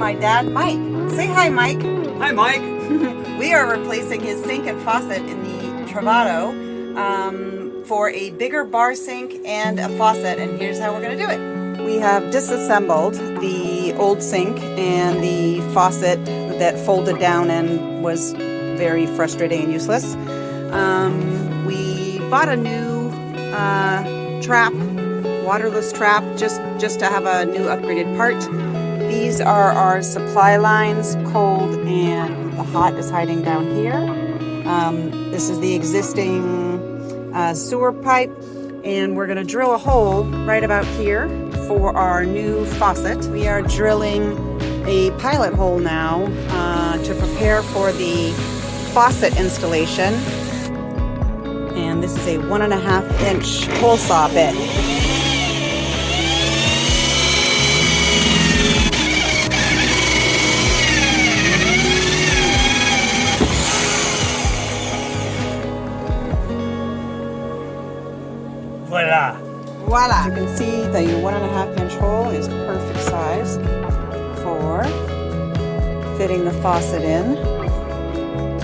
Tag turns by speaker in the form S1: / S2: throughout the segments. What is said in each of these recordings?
S1: my dad, Mike. Say hi, Mike.
S2: Hi, Mike.
S1: We are replacing his sink and faucet in the Travato for a bigger bar sink and a faucet, and here's how we're going to do it. We have disassembled the old sink and the faucet that folded down and was very frustrating and useless. We bought a new trap, waterless trap, just to have a new upgraded part. These are our supply lines, cold and the hot is hiding down here. This is the existing sewer pipe, and we're going to drill a hole right about here for our new faucet. We are drilling a pilot hole now to prepare for the faucet installation, and this is a 1.5 inch hole saw bit.
S2: Voila.
S1: Voila! You can see the 1.5 inch hole is perfect size for fitting the faucet in.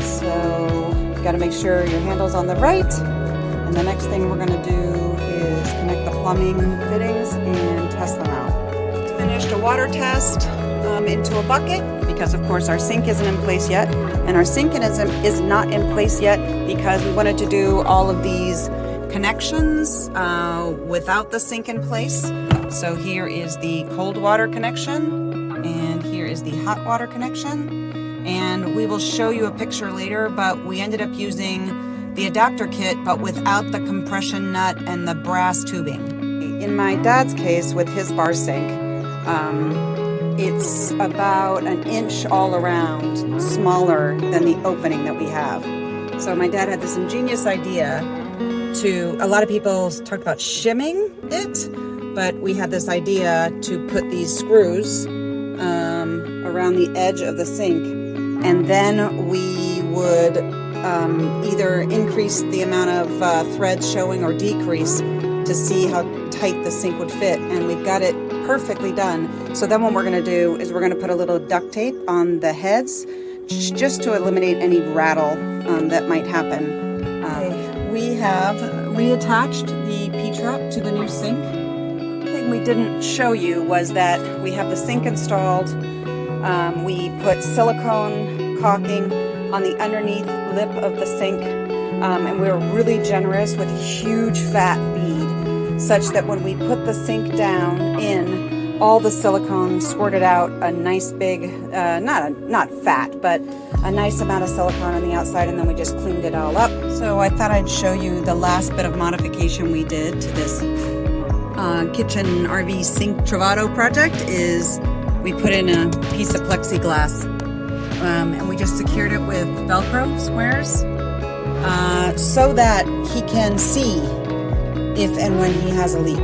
S1: So you got to make sure your handle's on the right. And the next thing we're going to do is connect the plumbing fittings and test them out. Finished a water test into a bucket because of course our sink isn't in place yet. And our sink is not in place yet because we wanted to do all of these connections without the sink in place. So here is the cold water connection and here is the hot water connection, and we will show you a picture later, but we ended up using the adapter kit but without the compression nut and the brass tubing. In my dad's case with his bar sink, it's about 1 inch all around smaller than the opening that we have. So my dad had this ingenious idea a lot of people talked about shimming it, but we had this idea to put these screws around the edge of the sink, and then we would either increase the amount of threads showing or decrease to see how tight the sink would fit, and we've got it perfectly done. So then what we're going to do is we're going to put a little duct tape on the heads just to eliminate any rattle that might happen. We have reattached the P-trap to the new sink. One thing we didn't show you was that we have the sink installed. We put silicone caulking on the underneath lip of the sink, and we were really generous with a huge fat bead, such that when we put the sink down in, all the silicone squirted out a nice big, not fat, but a nice amount of silicone on the outside, and then we just cleaned it all up. So I thought I'd show you the last bit of modification we did to this kitchen RV sink Travato project is we put in a piece of plexiglass, and we just secured it with Velcro squares so that he can see if and when he has a leak.